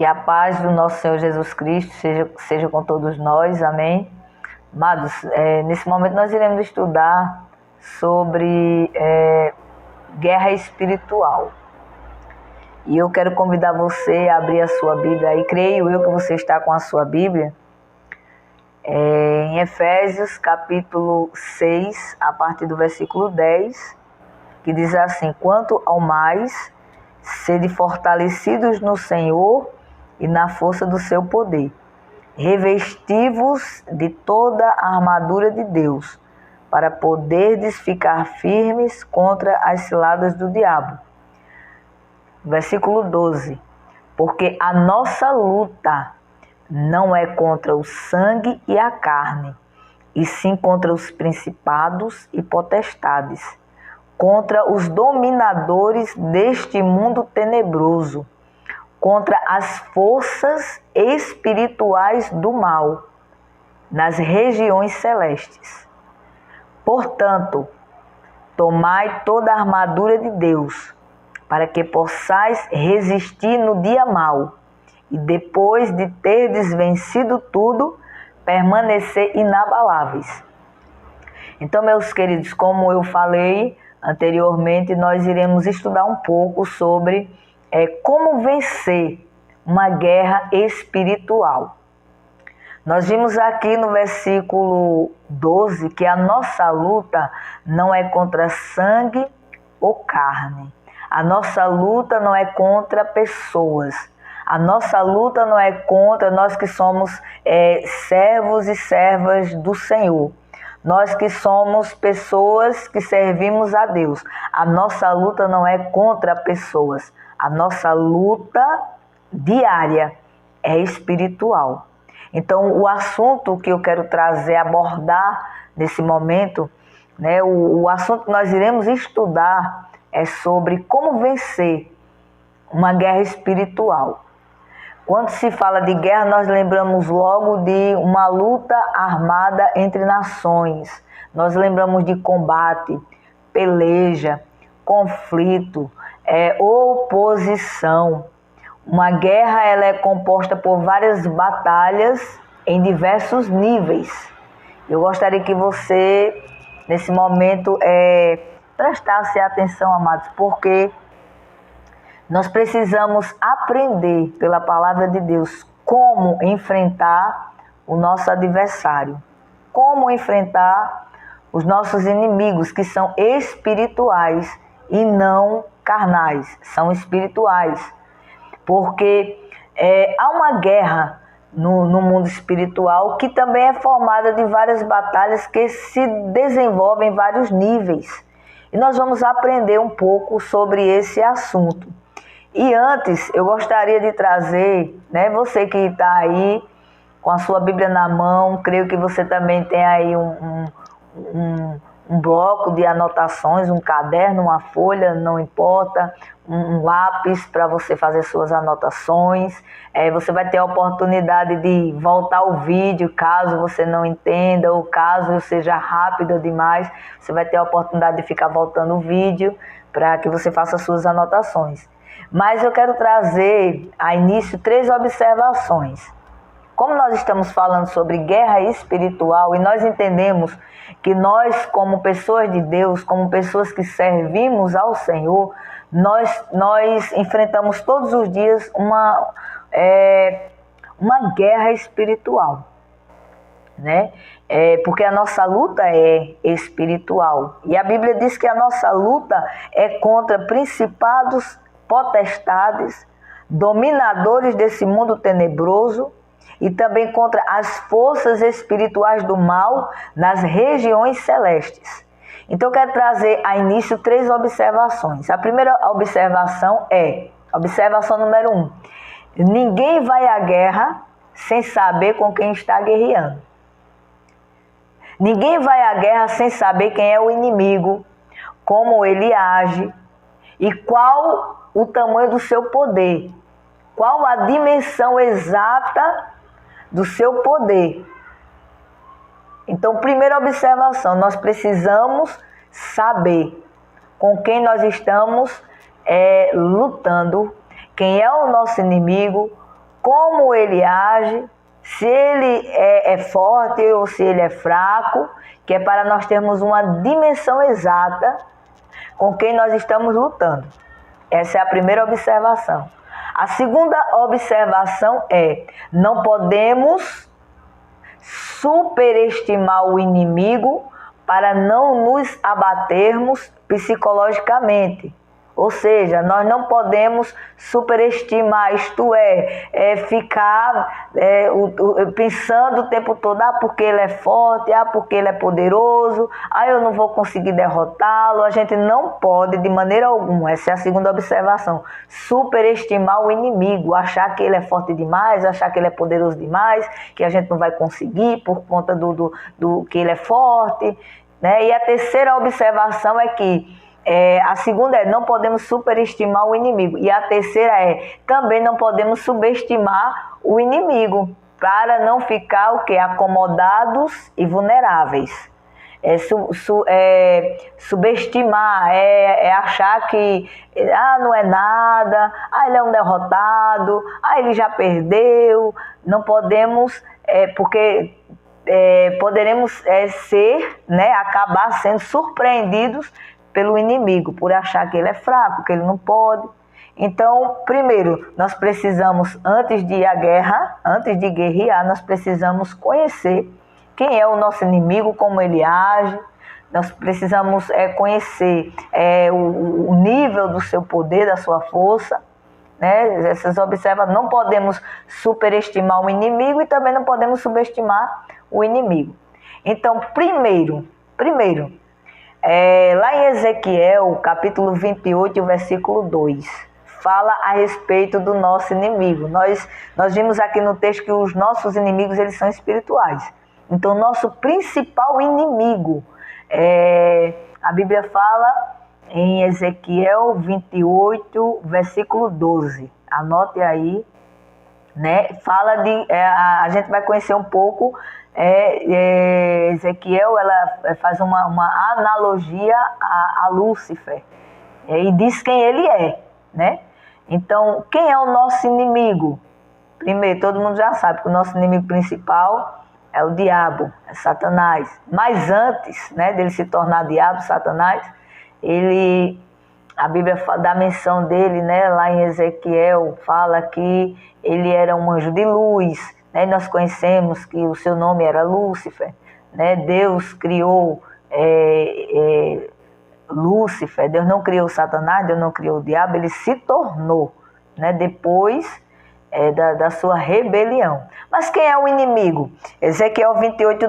Que a paz do nosso Senhor Jesus Cristo seja com todos nós, amém? Amados, nesse momento nós iremos estudar sobre guerra espiritual. E eu quero convidar você a abrir a sua Bíblia, e creio eu que você está com a sua Bíblia, em Efésios capítulo 6, a partir do versículo 10, que diz assim: quanto ao mais, sede fortalecidos no Senhor e na força do seu poder. Revesti-vos de toda a armadura de Deus, para poderdes ficar firmes contra as ciladas do diabo. Versículo 12. Porque a nossa luta não é contra o sangue e a carne, e sim contra os principados e potestades, contra os dominadores deste mundo tenebroso, contra as forças espirituais do mal nas regiões celestes. Portanto, tomai toda a armadura de Deus, para que possais resistir no dia mau, e depois de terdes vencido tudo, permanecer inabaláveis. Então, meus queridos, como eu falei anteriormente, nós iremos estudar um pouco sobre como vencer uma guerra espiritual. Nós vimos aqui no versículo 12 que a nossa luta não é contra sangue ou carne. A nossa luta não é contra pessoas. A nossa luta não é contra nós que somos servos e servas do Senhor. Nós que somos pessoas que servimos a Deus. A nossa luta não é contra pessoas. A nossa luta diária é espiritual. Então, o assunto que eu quero trazer, abordar nesse momento, o assunto que nós iremos estudar é sobre como vencer uma guerra espiritual. Quando se fala de guerra, nós lembramos logo de uma luta armada entre nações. Nós lembramos de combate, peleja, conflito, oposição. Uma guerra ela é composta por várias batalhas em diversos níveis. Eu gostaria que você, nesse momento, prestasse atenção, amados, porque nós precisamos aprender pela palavra de Deus como enfrentar o nosso adversário, como enfrentar os nossos inimigos, que são espirituais e não carnais, são espirituais. Porque há uma guerra no mundo espiritual que também é formada de várias batalhas que se desenvolvem em vários níveis. E nós vamos aprender um pouco sobre esse assunto. E antes, eu gostaria de trazer, você que está aí com a sua Bíblia na mão, creio que você também tem aí um bloco de anotações, um caderno, uma folha, não importa, um lápis para você fazer suas anotações. Você vai ter a oportunidade de voltar ao vídeo, caso você não entenda ou caso seja rápido demais, você vai ter a oportunidade de ficar voltando o vídeo para que você faça suas anotações. Mas eu quero trazer a início 3 observações. Como nós estamos falando sobre guerra espiritual e nós entendemos que nós, como pessoas de Deus, como pessoas que servimos ao Senhor, nós enfrentamos todos os dias uma guerra espiritual, porque a nossa luta é espiritual. E a Bíblia diz que a nossa luta é contra principados, potestades, dominadores desse mundo tenebroso e também contra as forças espirituais do mal nas regiões celestes. Então eu quero trazer a início 3 observações. A primeira observação observação número 1. Ninguém vai à guerra sem saber com quem está guerreando. Ninguém vai à guerra sem saber quem é o inimigo, como ele age e qual o tamanho do seu poder, qual a dimensão exata do seu poder. Então, primeira observação, nós precisamos saber com quem nós estamos lutando, quem é o nosso inimigo, como ele age, se ele é forte ou se ele é fraco, que é para nós termos uma dimensão exata com quem nós estamos lutando. Essa é a primeira observação. A segunda observação é: não podemos superestimar o inimigo para não nos abatermos psicologicamente. Ou seja, nós não podemos superestimar, isto é ficar pensando o tempo todo, porque ele é forte, porque ele é poderoso, eu não vou conseguir derrotá-lo. A gente não pode, de maneira alguma, essa é a segunda observação, superestimar o inimigo, achar que ele é forte demais, achar que ele é poderoso demais, que a gente não vai conseguir por conta do que ele é forte, né? E a terceira observação é que a segunda é: não podemos superestimar o inimigo. E a terceira é: também não podemos subestimar o inimigo, para não ficar o quê? Acomodados e vulneráveis. Subestimar é achar que não é nada, ele é um derrotado, ele já perdeu. Não podemos, porque poderemos ser, né, acabar sendo surpreendidos pelo inimigo, por achar que ele é fraco, que ele não pode. Então, primeiro, nós precisamos, antes de ir à guerra, antes de guerrear, nós precisamos conhecer quem é o nosso inimigo, como ele age. Nós precisamos conhecer o nível do seu poder, da sua força, né? Essas observações, não podemos superestimar o inimigo e também não podemos subestimar o inimigo. Então, primeiro, lá em Ezequiel, capítulo 28, versículo 2, fala a respeito do nosso inimigo. Nós vimos aqui no texto que os nossos inimigos, eles são espirituais. Então, nosso principal inimigo, a Bíblia fala em Ezequiel 28, versículo 12. Anote aí, né? Fala a gente vai conhecer um pouco. Ezequiel, ela faz uma analogia a Lúcifer, e diz quem ele é, né? Então, quem é o nosso inimigo? Primeiro, todo mundo já sabe que o nosso inimigo principal é o diabo, é Satanás. Mas antes, né, dele se tornar diabo, Satanás, a Bíblia dá menção dele, né, lá em Ezequiel, fala que ele era um anjo de luz, né? Nós conhecemos que o seu nome era Lúcifer, né? Deus criou Lúcifer, Deus não criou Satanás, Deus não criou o diabo, ele se tornou, né, depois da sua rebelião. Mas quem é o inimigo? Ezequiel 28,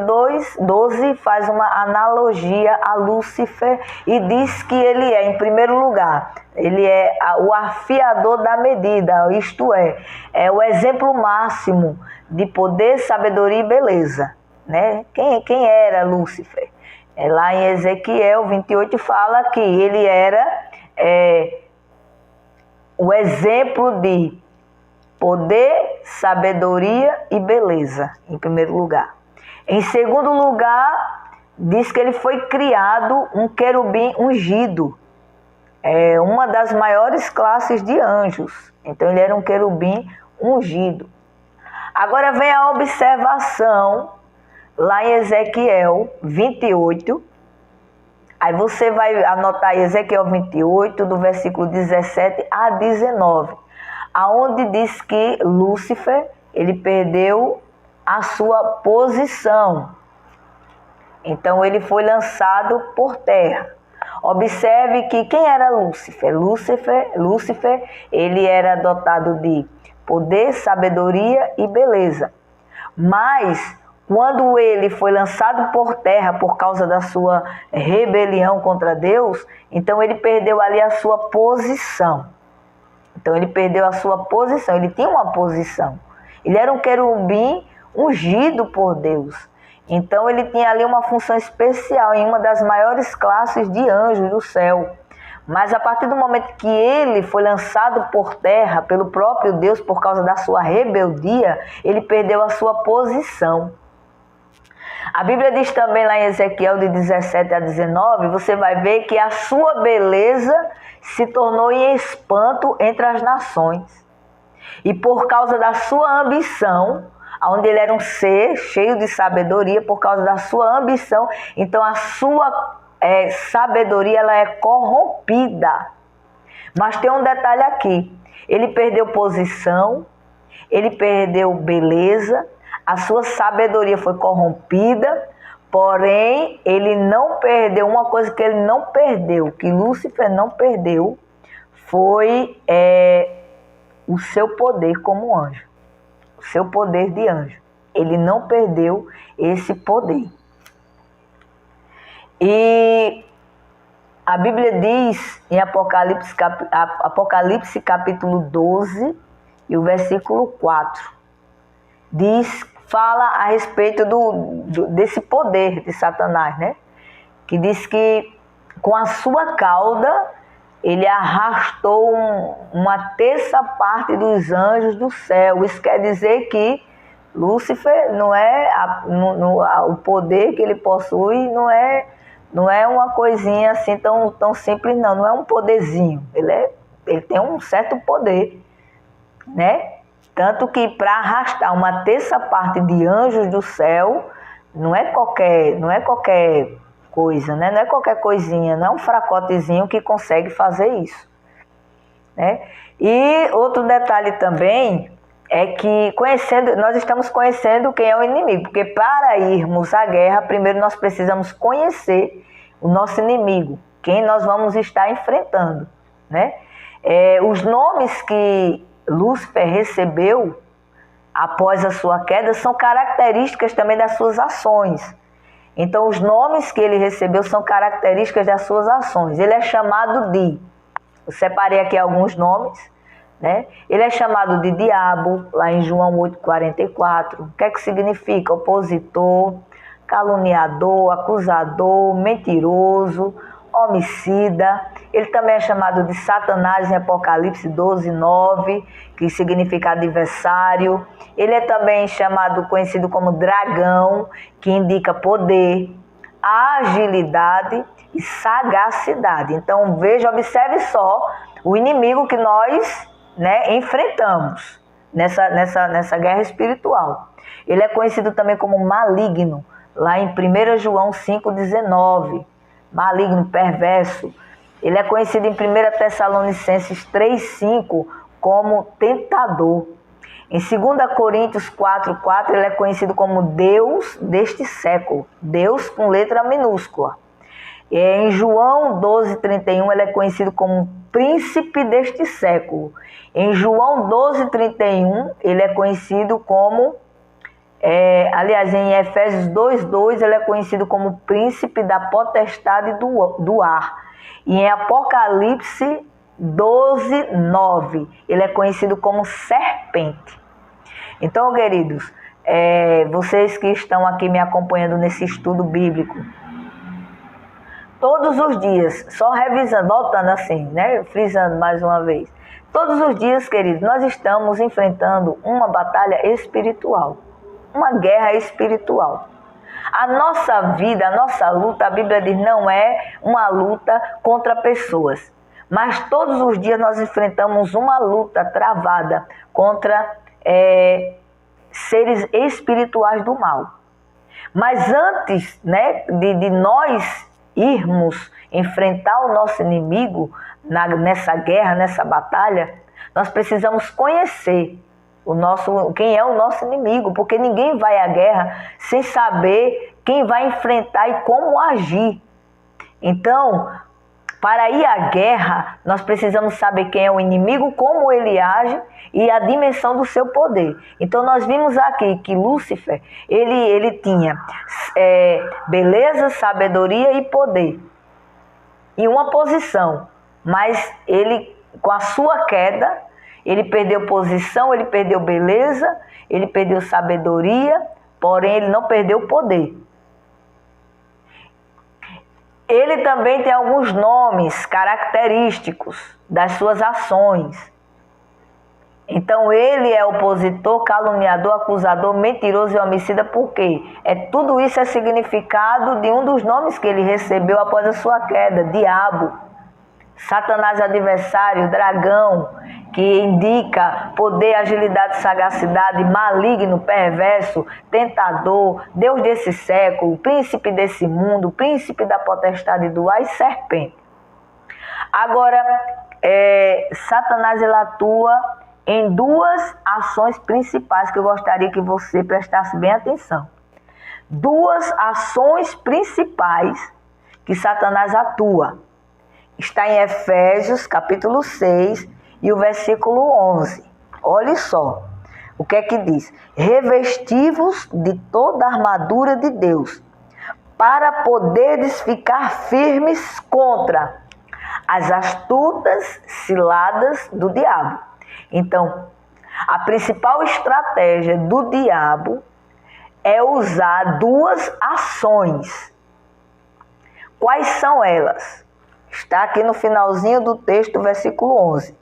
12 faz uma analogia a Lúcifer e diz que ele em primeiro lugar, ele é o afiador da medida, isto é o exemplo máximo de poder, sabedoria e beleza, né? Quem era Lúcifer? Lá em Ezequiel 28 fala que ele era o exemplo de poder, sabedoria e beleza, em primeiro lugar. Em segundo lugar, diz que ele foi criado um querubim ungido, uma das maiores classes de anjos. Então ele era um querubim ungido. Agora vem a observação, lá em Ezequiel 28, aí você vai anotar Ezequiel 28, do versículo 17 a 19, aonde diz que Lúcifer, ele perdeu a sua posição. Então ele foi lançado por terra. Observe que quem era Lúcifer? Lúcifer, ele era dotado de poder, sabedoria e beleza. Mas quando ele foi lançado por terra por causa da sua rebelião contra Deus, então ele perdeu ali a sua posição. Então ele perdeu a sua posição, ele tinha uma posição. Ele era um querubim ungido por Deus. Então ele tinha ali uma função especial em uma das maiores classes de anjos do céu. Mas a partir do momento que ele foi lançado por terra pelo próprio Deus por causa da sua rebeldia, ele perdeu a sua posição. A Bíblia diz também lá em Ezequiel de 17 a 19, você vai ver que a sua beleza se tornou em espanto entre as nações. E por causa da sua ambição, onde ele era um ser cheio de sabedoria, por causa da sua ambição, então a sua sabedoria ela é corrompida. Mas tem um detalhe aqui, ele perdeu posição, ele perdeu beleza, a sua sabedoria foi corrompida, porém ele não perdeu, uma coisa que ele não perdeu, que Lúcifer não perdeu, foi o seu poder como anjo, o seu poder de anjo. Ele não perdeu esse poder. E a Bíblia diz em Apocalipse capítulo 12 e o versículo 4, fala a respeito desse poder de Satanás, né? Que diz que com a sua cauda ele arrastou uma terça parte dos anjos do céu. Isso quer dizer que Lúcifer não é o poder que ele possui, não é uma coisinha assim tão simples, não é um poderzinho. Ele tem um certo poder, né? Tanto que para arrastar uma terça parte de anjos do céu não é qualquer coisa, né? Não é qualquer coisinha, não é um fracotezinho que consegue fazer isso, né? E outro detalhe também é que nós estamos conhecendo quem é o inimigo, porque para irmos à guerra, primeiro nós precisamos conhecer o nosso inimigo, quem nós vamos estar enfrentando, né? Os nomes que Lúcifer recebeu após a sua queda são características também das suas ações. Então, os nomes que ele recebeu são características das suas ações. Ele é chamado eu separei aqui alguns nomes, né? Ele é chamado de diabo, lá em João 8,44. O que é que significa? Opositor, caluniador, acusador, mentiroso, homicida. Ele também é chamado de Satanás em Apocalipse 12:9, que significa adversário. Ele é também conhecido como dragão, que indica poder, agilidade e sagacidade. Então observe só o inimigo que nós, né, enfrentamos nessa guerra espiritual. Ele é conhecido também como maligno, lá em 1 João 5,19. Maligno, perverso. Ele é conhecido em 1 Tessalonicenses 3,5 como tentador. Em 2 Coríntios 4,4 ele é conhecido como Deus deste século. Deus com letra minúscula. Em João 12,31 ele é conhecido como príncipe deste século. Em João 12,31 ele é conhecido como... em Efésios 2,2 ele é conhecido como príncipe da potestade do ar. E em Apocalipse 12:9 ele é conhecido como serpente. Então, queridos, vocês que estão aqui me acompanhando nesse estudo bíblico, todos os dias, só revisando, voltando assim, né, frisando mais uma vez, todos os dias, queridos, nós estamos enfrentando uma batalha espiritual, uma guerra espiritual. A nossa vida, a nossa luta, a Bíblia diz, não é uma luta contra pessoas, mas todos os dias nós enfrentamos uma luta travada contra seres espirituais do mal. Mas antes, né, de nós irmos enfrentar o nosso inimigo nessa guerra, nessa batalha, nós precisamos conhecer quem é o nosso inimigo, porque ninguém vai à guerra sem saber quem vai enfrentar e como agir. Então, para ir à guerra, nós precisamos saber quem é o inimigo, como ele age e a dimensão do seu poder. Então, nós vimos aqui que Lúcifer, ele tinha beleza, sabedoria e poder em uma posição, mas ele, com a sua queda, ele perdeu posição, ele perdeu beleza, ele perdeu sabedoria, porém ele não perdeu poder. Ele também tem alguns nomes característicos das suas ações. Então ele é opositor, caluniador, acusador, mentiroso e homicida. Por quê? Tudo isso é significado de um dos nomes que ele recebeu após a sua queda: diabo, Satanás adversário, dragão, que indica poder, agilidade, sagacidade, maligno, perverso, tentador, Deus desse século, príncipe desse mundo, príncipe da potestade do ar e serpente. Agora, Satanás ele atua em duas ações principais que eu gostaria que você prestasse bem atenção. Duas ações principais que Satanás atua. Está em Efésios, capítulo 6, e o versículo 11. Olhe só o que é que diz. Revesti-vos de toda a armadura de Deus, para poderes ficar firmes contra as astutas ciladas do diabo. Então, a principal estratégia do diabo é usar duas ações. Quais são elas? Está aqui no finalzinho do texto, versículo 11.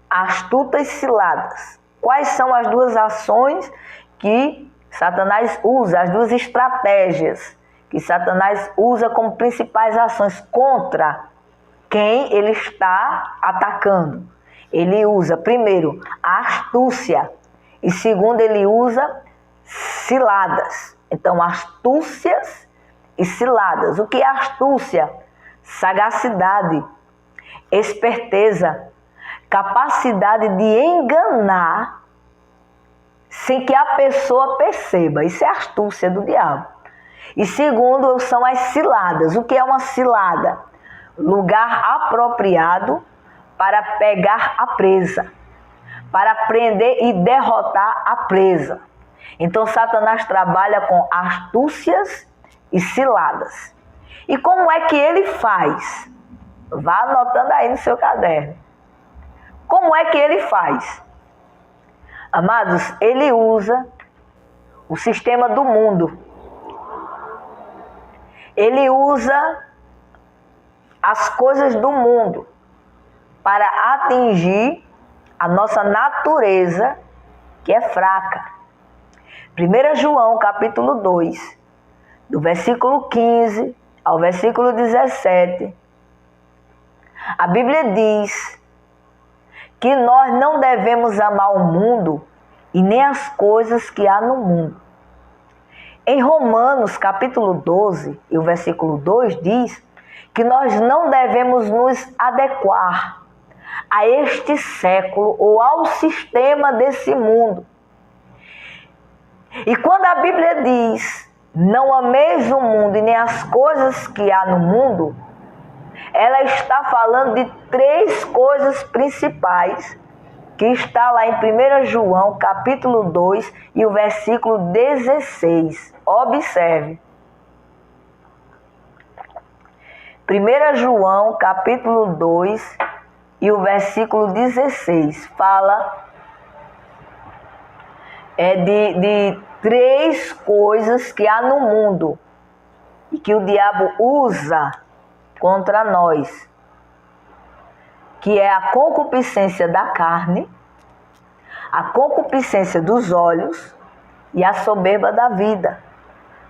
Astutas ciladas. Quais são as duas ações que Satanás usa, as duas estratégias que Satanás usa como principais ações contra quem ele está atacando? Ele usa, primeiro, a astúcia e, segundo, ele usa ciladas. Então, astúcias e ciladas. O que é astúcia? Sagacidade, esperteza, capacidade de enganar sem que a pessoa perceba. Isso é astúcia do diabo. E segundo, são as ciladas. O que é uma cilada? Lugar apropriado para pegar a presa, para prender e derrotar a presa. Então, Satanás trabalha com astúcias e ciladas. E como é que ele faz? Vá anotando aí no seu caderno. Como é que ele faz? Amados, ele usa o sistema do mundo. Ele usa as coisas do mundo para atingir a nossa natureza, que é fraca. 1 João, capítulo 2, do versículo 15 ao versículo 17, a Bíblia diz que nós não devemos amar o mundo e nem as coisas que há no mundo. Em Romanos, capítulo 12, e o versículo 2 diz que nós não devemos nos adequar a este século ou ao sistema desse mundo. E quando a Bíblia diz, não ameis o mundo e nem as coisas que há no mundo, ela está falando de três coisas principais, que está lá em 1 João, capítulo 2, e o versículo 16. Observe. 1 João, capítulo 2, e o versículo 16, fala de três coisas que há no mundo e que o diabo usa contra nós, que é a concupiscência da carne, a concupiscência dos olhos e a soberba da vida.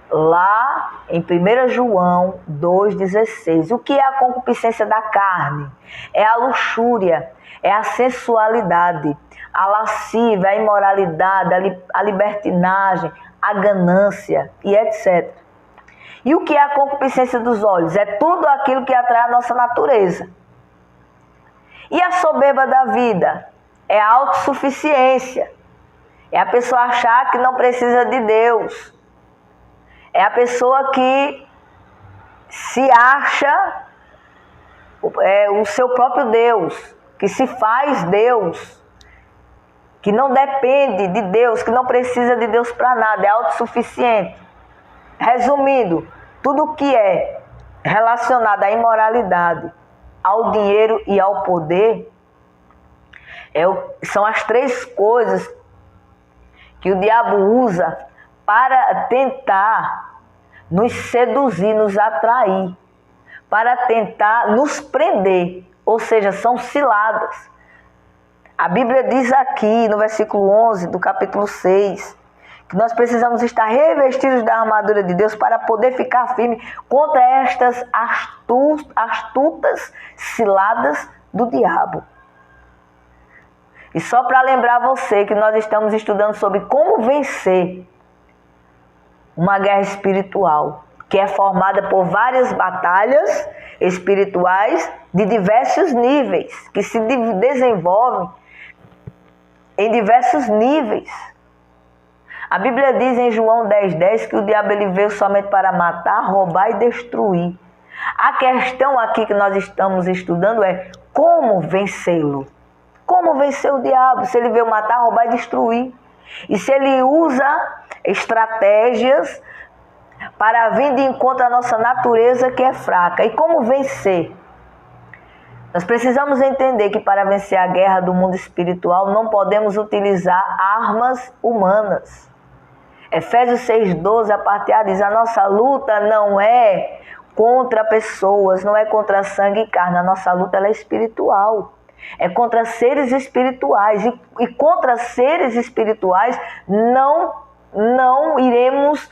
Lá em 1 João 2,16. O que é a concupiscência da carne? É a luxúria, é a sensualidade, a lascívia, a imoralidade, a libertinagem, a ganância e etc. E o que é a concupiscência dos olhos? É tudo aquilo que atrai a nossa natureza. E a soberba da vida? É a autossuficiência. É a pessoa achar que não precisa de Deus. É a pessoa que se acha o seu próprio Deus, que se faz Deus, que não depende de Deus, que não precisa de Deus para nada, é autossuficiente. Resumindo, tudo que é relacionado à imoralidade, ao dinheiro e ao poder, são as três coisas que o diabo usa para tentar nos seduzir, nos atrair, para tentar nos prender, ou seja, são ciladas. A Bíblia diz aqui no versículo 11 do capítulo 6, que nós precisamos estar revestidos da armadura de Deus para poder ficar firme contra estas astutas ciladas do diabo. E só para lembrar você que nós estamos estudando sobre como vencer uma guerra espiritual, que é formada por várias batalhas espirituais de diversos níveis, que se desenvolvem em diversos níveis. A Bíblia diz em João 10:10 que o diabo ele veio somente para matar, roubar e destruir. A questão aqui que nós estamos estudando é como vencê-lo. Como vencer o diabo se ele veio matar, roubar e destruir? E se ele usa estratégias para vir de encontro à nossa natureza que é fraca? E como vencer? Nós precisamos entender que para vencer a guerra do mundo espiritual não podemos utilizar armas humanas. Efésios 6:12, a parte A diz: a nossa luta não é contra pessoas, não é contra sangue e carne, a nossa luta ela é espiritual. É contra seres espirituais. E contra seres espirituais não iremos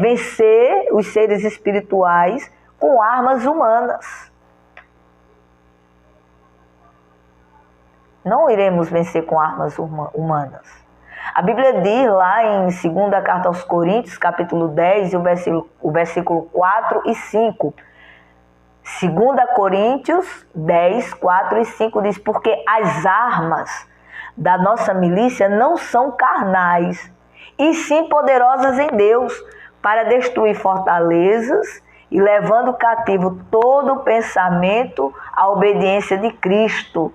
vencer os seres espirituais com armas humanas. Não iremos vencer com armas humanas. A Bíblia diz lá em 2ª Carta aos Coríntios, capítulo 10, o versículo 4 e 5. 2 Coríntios 10, 4 e 5 diz: porque as armas da nossa milícia não são carnais, e sim poderosas em Deus, para destruir fortalezas e levando cativo todo o pensamento à obediência de Cristo.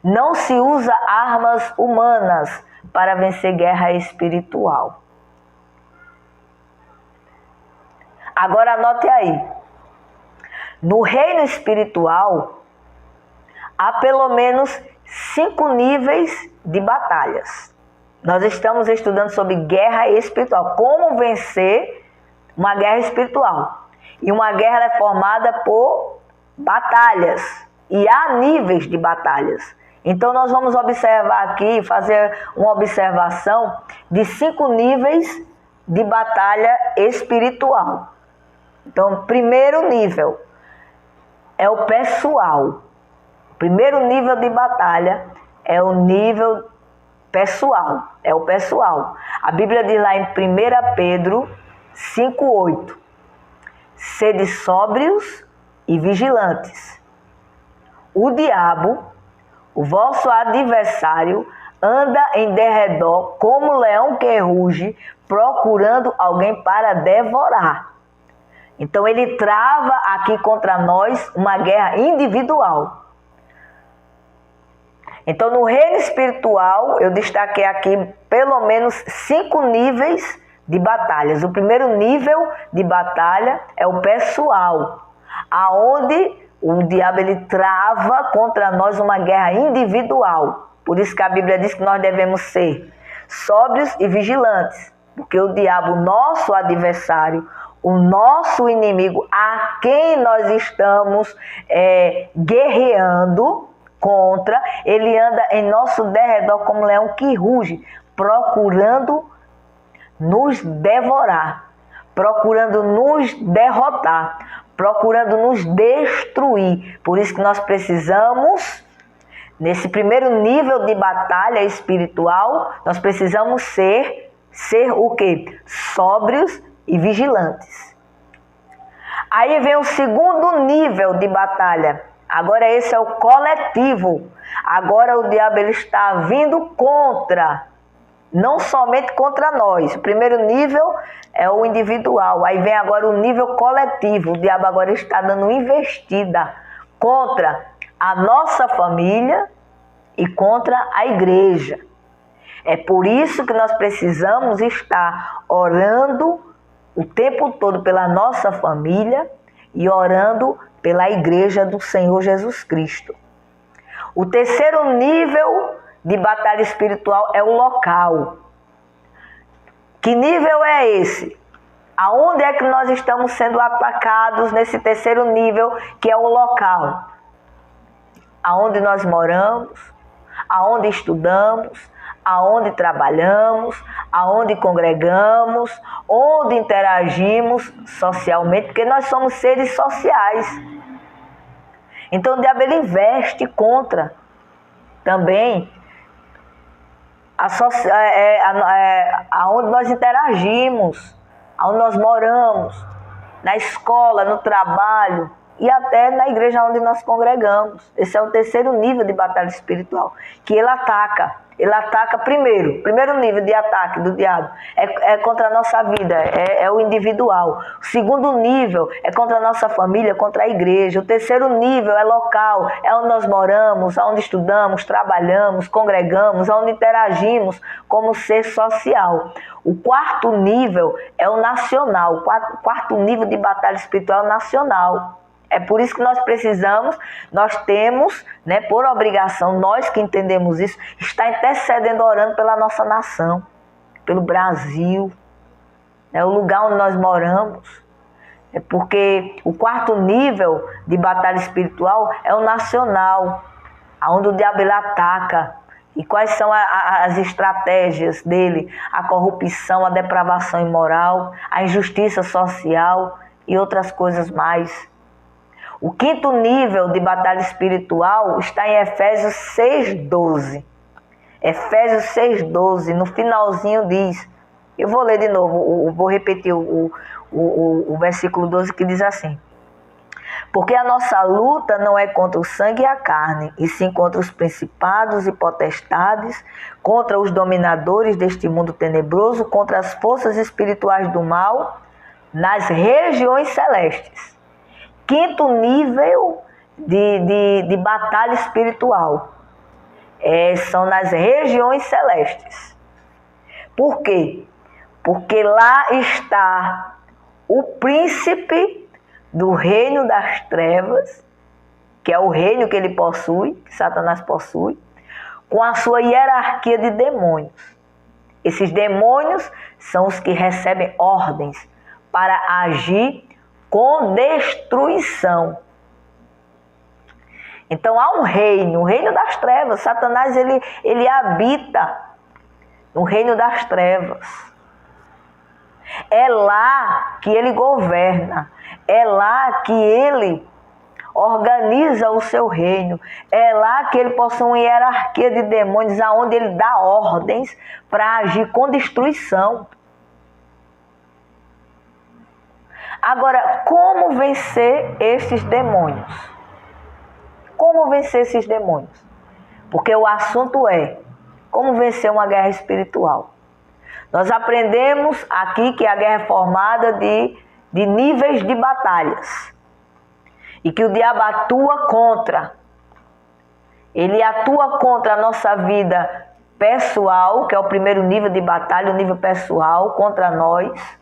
Não se usa armas humanas para vencer guerra espiritual. Agora anote aí. No reino espiritual, há pelo menos 5 níveis de batalhas. Nós estamos estudando sobre guerra espiritual. Como vencer uma guerra espiritual. E uma guerra é formada por batalhas. E há níveis de batalhas. Então nós vamos observar aqui, fazer uma observação de 5 níveis de batalha espiritual. Então, primeiro nível é o pessoal. O primeiro nível de batalha é o nível pessoal. É o pessoal. A Bíblia diz lá em 1 Pedro 5:8: sede sóbrios e vigilantes. O diabo, o vosso adversário, anda em derredor como leão que ruge, procurando alguém para devorar. Então ele trava aqui contra nós uma guerra individual. Então no reino espiritual eu destaquei aqui pelo menos 5 níveis de batalhas. O primeiro nível de batalha é o pessoal, aonde o diabo ele trava contra nós uma guerra individual. Por isso que a Bíblia diz que nós devemos ser sóbrios e vigilantes, porque o diabo, nosso adversário, o nosso inimigo, a quem nós estamos guerreando contra, ele anda em nosso derredor como leão que ruge, procurando nos devorar, procurando nos derrotar, procurando nos destruir. Por isso que nós precisamos, nesse primeiro nível de batalha espiritual, nós precisamos ser o quê? Sóbrios e vigilantes. Aí vem o segundo nível de batalha. Agora esse é o coletivo. Agora o diabo ele está vindo contra, não somente contra nós. O primeiro nível é o individual. Aí vem agora o nível coletivo. O diabo agora está dando investida contra a nossa família e contra a igreja. É por isso que nós precisamos estar orando o tempo todo pela nossa família e orando pela igreja do Senhor Jesus Cristo. O terceiro nível de batalha espiritual é o local. Que nível é esse? Aonde é que nós estamos sendo atacados nesse terceiro nível, que é o local? Aonde nós moramos, aonde estudamos, aonde trabalhamos, aonde congregamos, onde interagimos socialmente, porque nós somos seres sociais. Então o diabo ele investe contra também aonde nós interagimos, aonde nós moramos, na escola, no trabalho e até na igreja onde nós congregamos. Esse é o terceiro nível de batalha espiritual, que ele ataca. Ele ataca primeiro nível de ataque do diabo é contra a nossa vida, é o individual. O segundo nível é contra a nossa família, contra a igreja. O terceiro nível é local, é onde nós moramos, onde estudamos, trabalhamos, congregamos, onde interagimos como ser social. O quarto nível é o nacional, o quarto nível de batalha espiritual nacional. É por isso que nós temos, né, por obrigação, nós que entendemos isso, estar intercedendo, orando pela nossa nação, pelo Brasil, né, o lugar onde nós moramos. É porque o quarto nível de batalha espiritual é o nacional, onde o diabo ele ataca. E quais são as estratégias dele? A corrupção, a depravação imoral, a injustiça social e outras coisas mais. O quinto nível de batalha espiritual está em Efésios 6,12. Efésios 6,12, no finalzinho diz, eu vou ler de novo, vou repetir o versículo 12 que diz assim: porque a nossa luta não é contra o sangue e a carne, e sim contra os principados e potestades, contra os dominadores deste mundo tenebroso, contra as forças espirituais do mal nas regiões celestes. Quinto nível de batalha espiritual são nas regiões celestes. Por quê? Porque lá está o príncipe do reino das trevas, que é o reino que ele possui, que Satanás possui, com a sua hierarquia de demônios. Esses demônios são os que recebem ordens para agir com destruição. Então há um reino, o reino das trevas. Satanás ele habita no reino das trevas. É lá que ele governa, é lá que ele organiza o seu reino, é lá que ele possui uma hierarquia de demônios, aonde ele dá ordens para agir com destruição. Agora, como vencer esses demônios? Como vencer esses demônios? Porque o assunto é como vencer uma guerra espiritual. Nós aprendemos aqui que a guerra é formada de níveis de batalhas. E que o diabo atua contra. Ele atua contra a nossa vida pessoal, que é o primeiro nível de batalha, o nível pessoal, contra nós.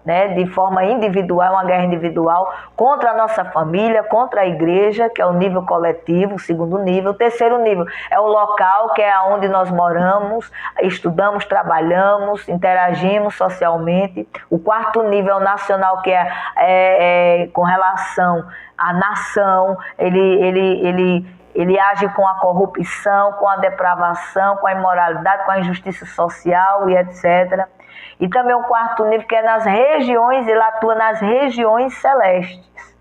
Né, de forma individual, uma guerra individual, contra a nossa família, contra a igreja, que é o nível coletivo, o segundo nível. O terceiro nível é o local, que é onde nós moramos, estudamos, trabalhamos, interagimos socialmente. O quarto nível é o nacional, que é com relação à nação. Ele age com a corrupção, com a depravação, com a imoralidade, com a injustiça social e etc. E também o quarto nível, que é nas regiões, ele atua nas regiões celestes,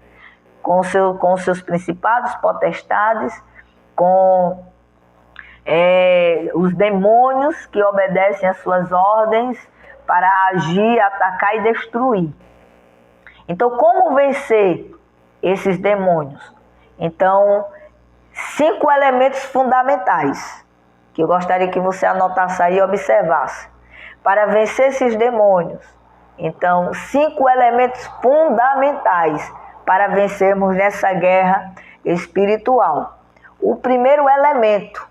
com os seus principados, potestades, com os demônios que obedecem às suas ordens para agir, atacar e destruir. Então, como vencer esses demônios? Então, 5 elementos fundamentais, que eu gostaria que você anotasse aí e observasse, para vencer esses demônios. Então, 5 elementos fundamentais para vencermos nessa guerra espiritual. O primeiro elemento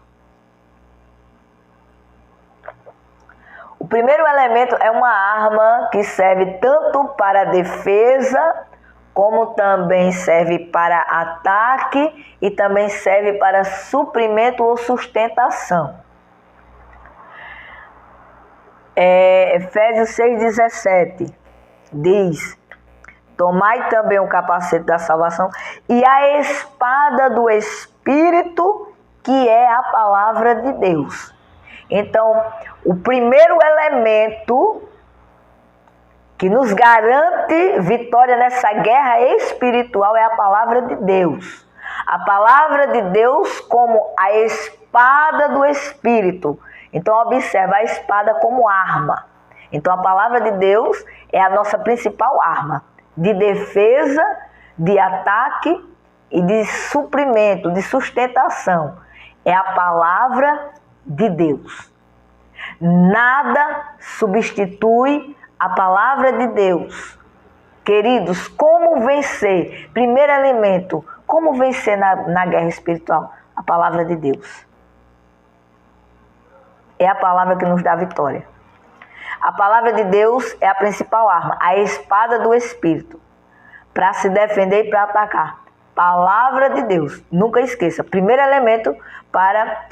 é uma arma que serve tanto para defesa, como também serve para ataque e também serve para suprimento ou sustentação. Efésios 6,17 diz: tomai também o capacete da salvação e a espada do Espírito, que é a palavra de Deus. Então, o primeiro elemento que nos garante vitória nessa guerra espiritual é a palavra de Deus. A palavra de Deus como a espada do Espírito. Então, observa a espada como arma. Então, a palavra de Deus é a nossa principal arma de defesa, de ataque e de suprimento, de sustentação. É a palavra de Deus. Nada substitui a palavra de Deus. Queridos, como vencer? Primeiro elemento, como vencer na guerra espiritual? A palavra de Deus. É a palavra que nos dá vitória. A palavra de Deus é a principal arma, a espada do Espírito, para se defender e para atacar. Palavra de Deus, nunca esqueça. Primeiro elemento para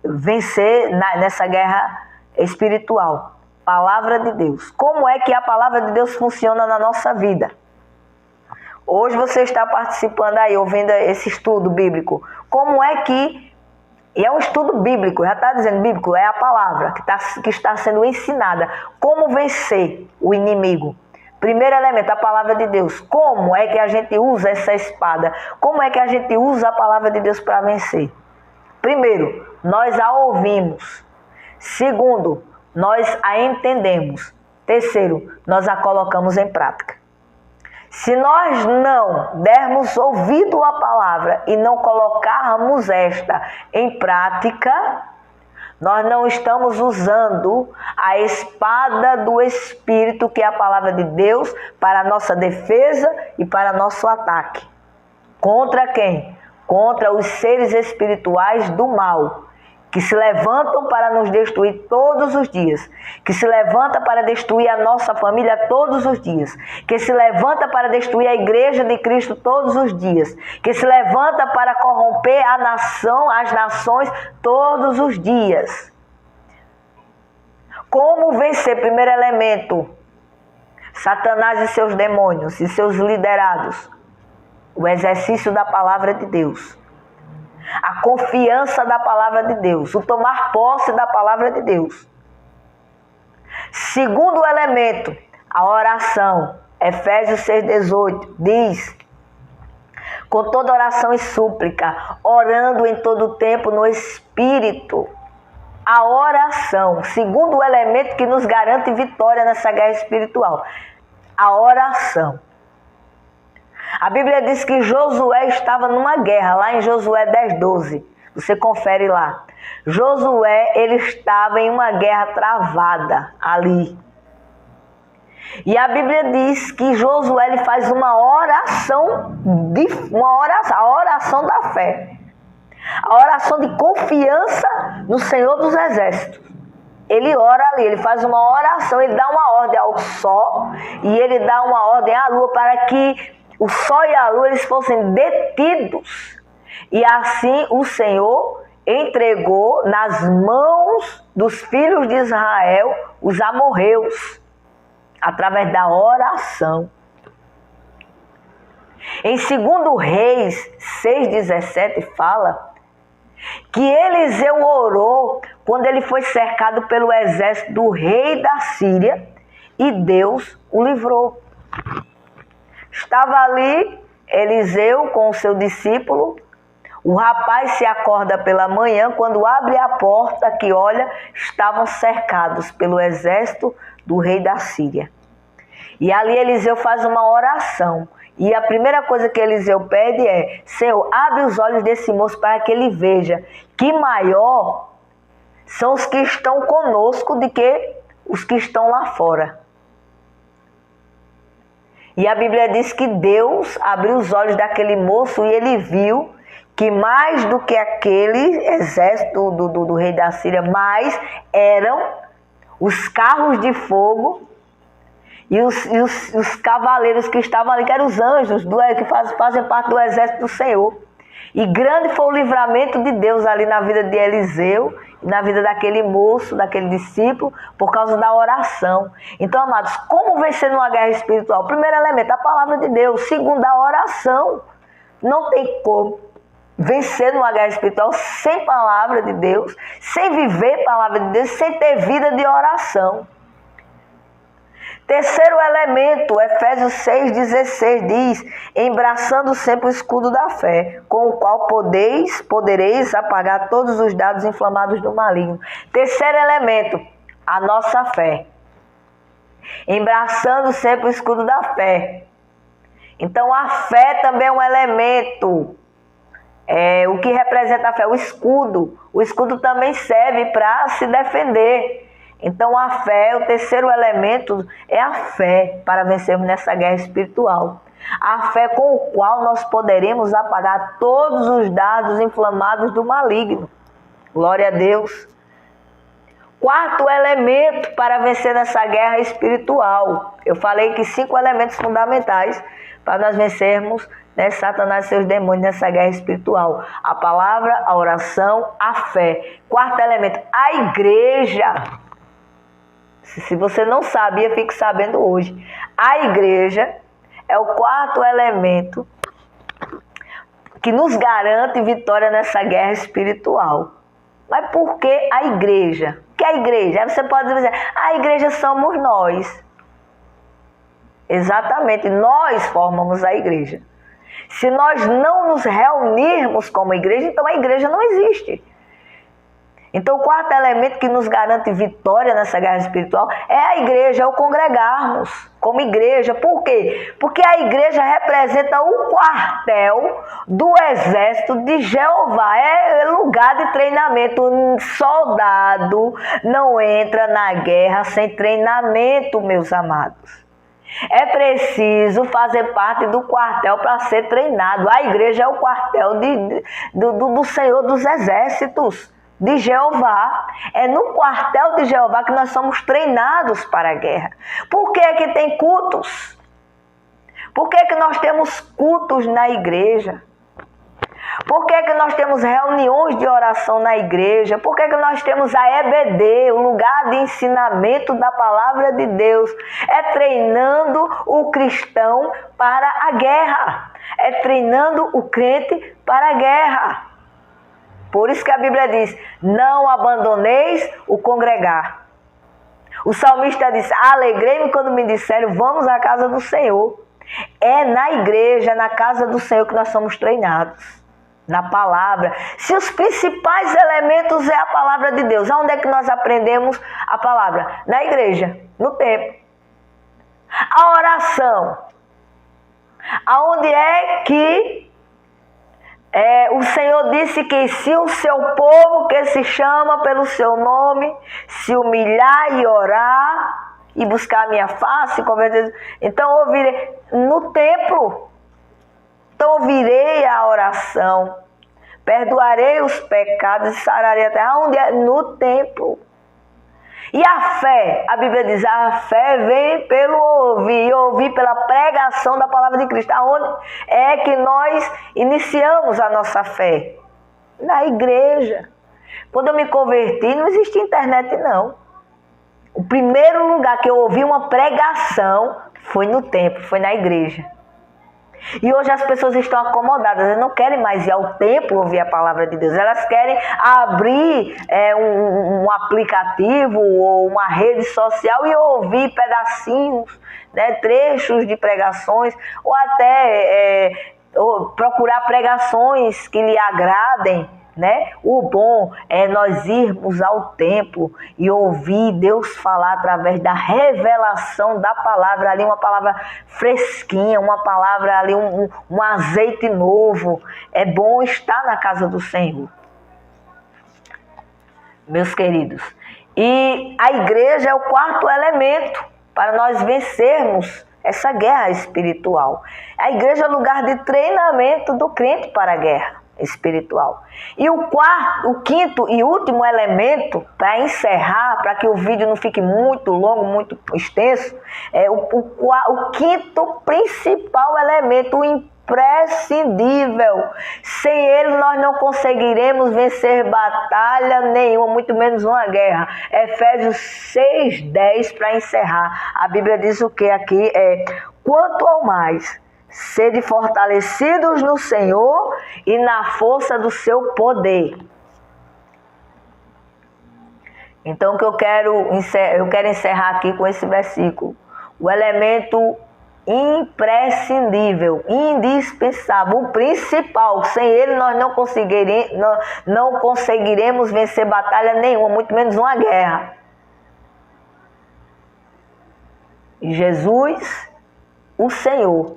vencer nessa guerra espiritual. Palavra de Deus. Como é que a palavra de Deus funciona na nossa vida? Hoje você está participando aí, ouvindo esse estudo bíblico. Como é que... E é um estudo bíblico, já está dizendo bíblico, é a palavra que está sendo ensinada. Como vencer o inimigo? Primeiro elemento, a palavra de Deus. Como é que a gente usa essa espada? Como é que a gente usa a palavra de Deus para vencer? Primeiro, nós a ouvimos. Segundo, nós a entendemos. Terceiro, nós a colocamos em prática. Se nós não dermos ouvido à palavra e não colocarmos esta em prática, nós não estamos usando a espada do Espírito, que é a palavra de Deus, para a nossa defesa e para nosso ataque. Contra quem? Contra os seres espirituais do mal, que se levantam para nos destruir todos os dias, que se levanta para destruir a nossa família todos os dias, que se levanta para destruir a igreja de Cristo todos os dias, que se levanta para corromper a nação, as nações todos os dias. Como vencer? Primeiro elemento, Satanás e seus demônios e seus liderados. O exercício da palavra de Deus. A confiança da palavra de Deus, o tomar posse da palavra de Deus. Segundo elemento, a oração. Efésios 6,18 diz: com toda oração e súplica, orando em todo tempo no Espírito. A oração, segundo elemento que nos garante vitória nessa guerra espiritual. A oração. A Bíblia diz que Josué estava numa guerra, lá em Josué 10:12. Você confere lá. Josué, ele estava em uma guerra travada ali. E a Bíblia diz que Josué ele faz uma oração, a oração da fé. A oração de confiança no Senhor dos Exércitos. Ele ora ali, ele faz uma oração, ele dá uma ordem ao sol e ele dá uma ordem à lua para que o sol e a lua eles fossem detidos. E assim o Senhor entregou nas mãos dos filhos de Israel os amorreus, através da oração. Em 2 Reis 6,17 fala que Eliseu orou quando ele foi cercado pelo exército do rei da Síria e Deus o livrou. Estava ali Eliseu com o seu discípulo. O rapaz se acorda pela manhã, quando abre a porta, que olha, estavam cercados pelo exército do rei da Síria. E ali Eliseu faz uma oração. E a primeira coisa que Eliseu pede é: Senhor, abre os olhos desse moço para que ele veja que maior são os que estão conosco do que os que estão lá fora. E a Bíblia diz que Deus abriu os olhos daquele moço e ele viu que mais do que aquele exército do rei da Síria, mais eram os carros de fogo e os cavaleiros que estavam ali, que eram os anjos que fazem parte do exército do Senhor. E grande foi o livramento de Deus ali na vida de Eliseu e na vida daquele moço, daquele discípulo, por causa da oração. Então, amados, como vencer numa guerra espiritual? Primeiro elemento, a palavra de Deus. Segundo, a oração. Não tem como. vencer numa guerra espiritual sem palavra de Deus, sem viver palavra de Deus, sem ter vida de oração. Terceiro elemento, Efésios 6,16 diz: embraçando sempre o escudo da fé, com o qual podereis apagar todos os dardos inflamados do maligno. Terceiro elemento, a nossa fé. Embraçando sempre o escudo da fé. Então a fé também é um elemento. O que representa a fé? O escudo. O escudo também serve para se defender. Então a fé, o terceiro elemento é a fé para vencermos nessa guerra espiritual. A fé com o qual nós poderemos apagar todos os dardos inflamados do maligno. Glória a Deus. Quarto elemento para vencer nessa guerra espiritual. Eu falei que 5 elementos fundamentais para nós vencermos, Satanás e seus demônios nessa guerra espiritual. A palavra, a oração, a fé. Quarto elemento, a igreja. Se você não sabia, fique sabendo hoje. A igreja é o quarto elemento que nos garante vitória nessa guerra espiritual. Mas por que a igreja? O que é a igreja? Aí você pode dizer, a igreja somos nós. Exatamente, nós formamos a igreja. Se nós não nos reunirmos como igreja, então a igreja não existe. Então, o quarto elemento que nos garante vitória nessa guerra espiritual é a igreja, é o congregarmos como igreja. Por quê? Porque a igreja representa o quartel do exército de Jeová. É lugar de treinamento. Um soldado não entra na guerra sem treinamento, meus amados. É preciso fazer parte do quartel para ser treinado. A igreja é o quartel do Senhor dos Exércitos, de Jeová. É no quartel de Jeová que nós somos treinados para a guerra. Por que é que tem cultos? Por que é que nós temos cultos na igreja? Por que é que nós temos reuniões de oração na igreja? Por que é que nós temos a EBD, o lugar de ensinamento da palavra de Deus? É treinando o cristão para a guerra. É treinando o crente para a guerra. Por isso que a Bíblia diz, não abandoneis o congregar. O salmista diz, alegrei-me quando me disseram, vamos à casa do Senhor. É na igreja, na casa do Senhor que nós somos treinados. Na palavra. Se os principais elementos é a palavra de Deus, aonde é que nós aprendemos a palavra? Na igreja, no templo. A oração. Aonde é que o Senhor disse que se o seu povo que se chama pelo seu nome se humilhar e orar e buscar a minha face, então ouvirei no templo. Então ouvirei a oração, perdoarei os pecados e sararei a terra. Onde é? No templo. E a fé, a Bíblia diz, a fé vem pelo ouvir, e ouvir pela pregação da palavra de Cristo. Aonde é que nós iniciamos a nossa fé? Na igreja. Quando eu me converti, não existia internet, não. O primeiro lugar que eu ouvi uma pregação foi no templo, foi na igreja. E hoje as pessoas estão acomodadas, elas não querem mais ir ao templo ouvir a palavra de Deus. Elas querem abrir um aplicativo ou uma rede social e ouvir pedacinhos, trechos de pregações, ou até procurar pregações que lhe agradem. O bom é nós irmos ao templo e ouvir Deus falar através da revelação da palavra ali, uma palavra fresquinha, uma palavra ali, um azeite novo. É bom estar na casa do Senhor, meus queridos. E a igreja é o quarto elemento para nós vencermos essa guerra espiritual. A igreja é o lugar de treinamento do crente para a guerra espiritual. E o quinto e último elemento, para encerrar, para que o vídeo não fique muito longo, muito extenso, é o quinto principal elemento, o imprescindível. Sem ele nós não conseguiremos vencer batalha nenhuma, muito menos uma guerra. Efésios 6:10, para encerrar. A Bíblia diz o que aqui? Quanto ao mais, Sede fortalecidos no Senhor e na força do seu poder. Então, que eu quero encerrar aqui com esse versículo. O elemento imprescindível, indispensável, o principal. Sem ele nós não conseguiremos vencer batalha nenhuma, muito menos uma guerra. E Jesus, o Senhor,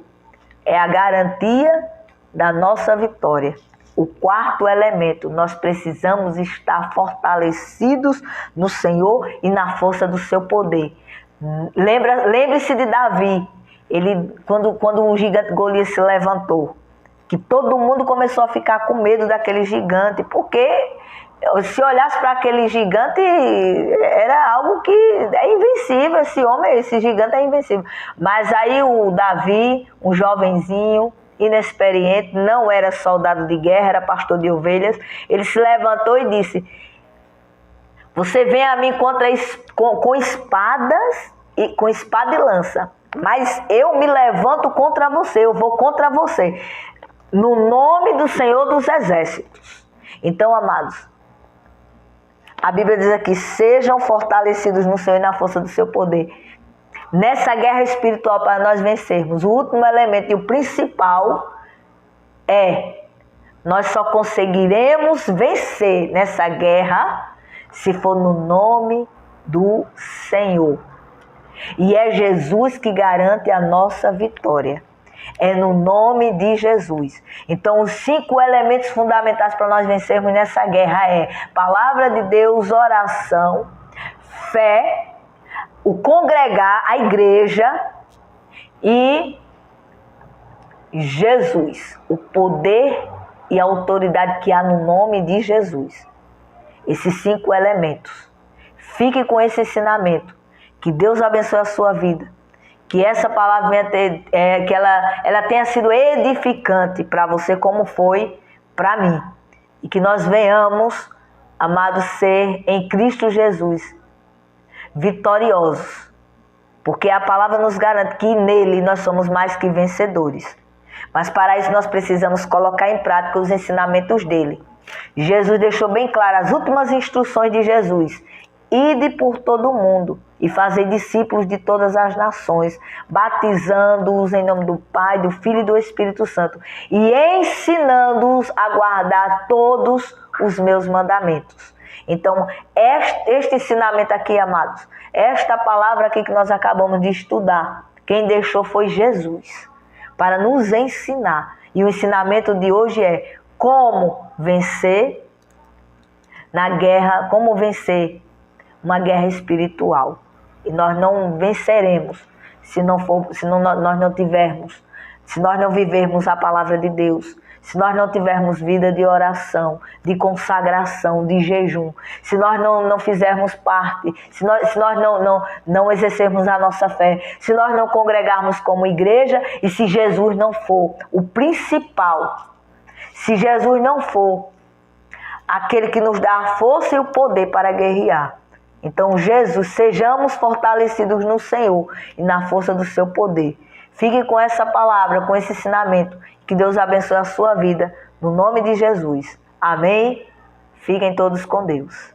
é a garantia da nossa vitória. O quarto elemento, nós precisamos estar fortalecidos no Senhor e na força do seu poder. Lembre-se de Davi, quando o gigante Golias se levantou, que todo mundo começou a ficar com medo daquele gigante, porque se olhasse para aquele gigante, era algo que é invencível, esse gigante é invencível. Mas aí o Davi, um jovenzinho, inexperiente, não era soldado de guerra, era pastor de ovelhas, ele se levantou e disse: você vem a mim com espadas e com espada e lança, mas eu me levanto contra você, eu vou contra você, no nome do Senhor dos Exércitos. Então, amados, a Bíblia diz aqui: sejam fortalecidos no Senhor e na força do seu poder. Nessa guerra espiritual, para nós vencermos, o último elemento e o principal nós só conseguiremos vencer nessa guerra se for no nome do Senhor. E é Jesus que garante a nossa vitória. É no nome de Jesus. Então, os 5 elementos fundamentais para nós vencermos nessa guerra é palavra de Deus, oração, fé, o congregar, a igreja e Jesus, o poder e a autoridade que há no nome de Jesus. Esses 5 elementos. Fique com esse ensinamento. Que Deus abençoe a sua vida. Que essa palavra que ela tenha sido edificante para você, como foi para mim. E que nós venhamos, amados, ser em Cristo Jesus vitoriosos, porque a palavra nos garante que nele nós somos mais que vencedores. Mas para isso nós precisamos colocar em prática os ensinamentos dele. Jesus deixou bem claro as últimas instruções de Jesus: ide por todo o mundo e fazer discípulos de todas as nações, batizando-os em nome do Pai, do Filho e do Espírito Santo, e ensinando-os a guardar todos os meus mandamentos. Então, este ensinamento aqui, amados, esta palavra aqui que nós acabamos de estudar, quem deixou foi Jesus, para nos ensinar. E o ensinamento de hoje é como vencer na guerra, como vencer uma guerra espiritual. E nós não venceremos se nós não vivermos a palavra de Deus, se nós não tivermos vida de oração, de consagração, de jejum, se nós não fizermos parte, se nós não exercermos a nossa fé, se nós não congregarmos como igreja e se Jesus não for o principal, se Jesus não for aquele que nos dá a força e o poder para guerrear. Então, Jesus, sejamos fortalecidos no Senhor e na força do seu poder. Fique com essa palavra, com esse ensinamento. Que Deus abençoe a sua vida, no nome de Jesus. Amém? Fiquem todos com Deus.